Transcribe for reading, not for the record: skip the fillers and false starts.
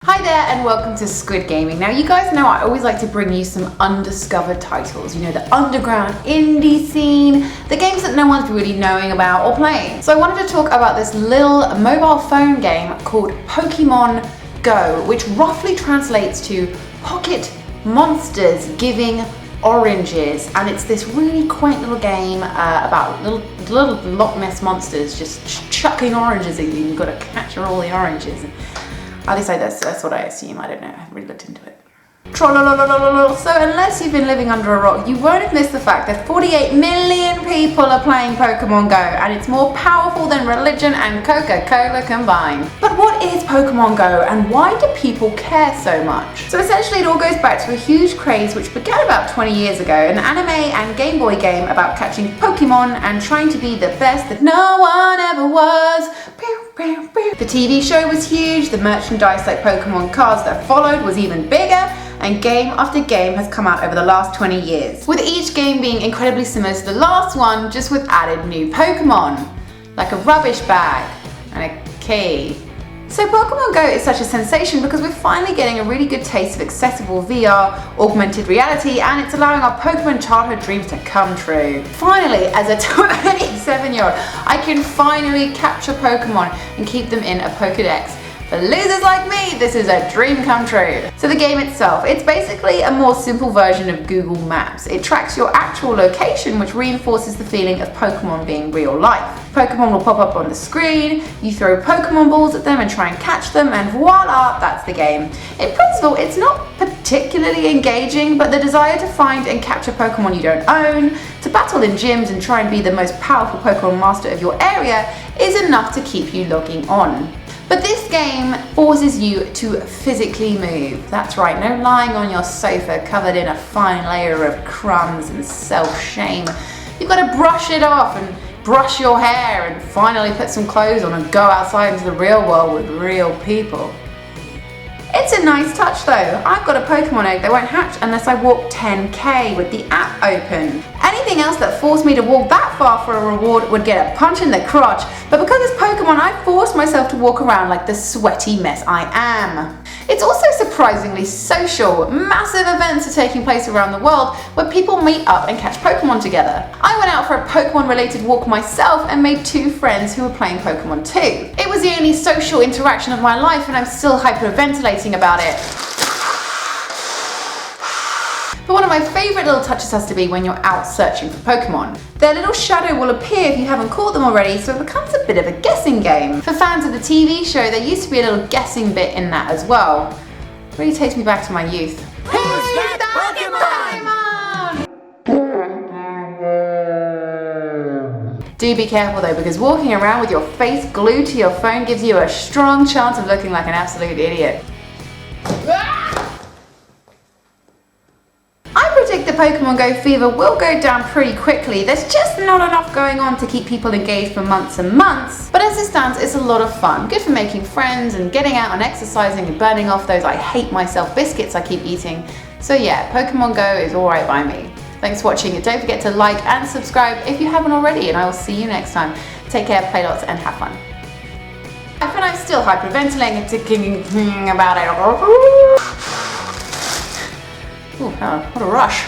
Hi there and welcome to Squid Gaming. Now you guys know I always like to bring you some undiscovered titles, you know, the underground indie scene, the games that no one's really knowing about or playing. So I wanted to talk about this little mobile phone game called Pokémon Go, which roughly translates to Pocket Monsters Giving Oranges, and it's this really quaint little game about little Loch Ness monsters just chucking oranges at you. You've got to capture all the oranges. At least that's what I assume. I don't know. I haven't really looked into it. So unless you've been living under a rock, you won't have missed the fact that 48 million people are playing Pokemon Go, and it's more powerful than religion and Coca-Cola combined. But what is Pokemon Go, and why do people care so much? So essentially it all goes back to a huge craze which began about 20 years ago, an anime and Game Boy game about catching Pokemon and trying to be the best that no one ever was. The TV show was huge, the merchandise like Pokemon cards that followed was even bigger, and game after game has come out over the last 20 years, with each game being incredibly similar to the last one, just with added new Pokemon, like a rubbish bag and a key. So Pokemon Go is such a sensation because we're finally getting a really good taste of accessible VR, augmented reality, and it's allowing our Pokemon childhood dreams to come true. Finally, as a 27-year-old, I can finally capture Pokemon and keep them in a Pokédex. For losers like me, this is a dream come true. So the game itself, it's basically a more simple version of Google Maps. It tracks your actual location, which reinforces the feeling of Pokemon being real life. Pokemon will pop up on the screen, you throw Pokemon balls at them and try and catch them, and voila, that's the game. In principle, it's not particularly engaging, but the desire to find and capture Pokemon you don't own, to battle in gyms and try and be the most powerful Pokemon master of your area is enough to keep you logging on. But this game forces you to physically move. That's right, no lying on your sofa covered in a fine layer of crumbs and self-shame. You've got to brush it off and brush your hair and finally put some clothes on and go outside into the real world with real people. It's a nice touch though. I've got a Pokemon egg that won't hatch unless I walk 10k with the app open. Anything else that forced me to walk that far for a reward would get a punch in the crotch, but because it's Pokemon, I forced myself to walk around like the sweaty mess I am. It's also surprisingly social. Massive events are taking place around the world where people meet up and catch Pokemon together. I went out for a Pokemon related walk myself and made 2 friends who were playing Pokemon too. It was the only social interaction of my life and I'm still hyperventilating about it. But one of my favourite little touches has to be when you're out searching for Pokemon. Their little shadow will appear if you haven't caught them already, so it becomes a bit of a guessing game. For fans of the TV show, there used to be a little guessing bit in that as well. It really takes me back to my youth. Who's that Pokemon? Do be careful though, because walking around with your face glued to your phone gives you a strong chance of looking like an absolute idiot. The Pokemon Go fever will go down pretty quickly. There's just not enough going on to keep people engaged for months and months. But as it stands, it's a lot of fun. Good for making friends and getting out and exercising and burning off those I hate myself biscuits I keep eating. So yeah, Pokemon Go is alright by me. Thanks for watching and don't forget to like and subscribe if you haven't already, and I will see you next time. Take care, play lots and have fun. And I'm still hyperventilating and thinking about it. Ooh, what a rush.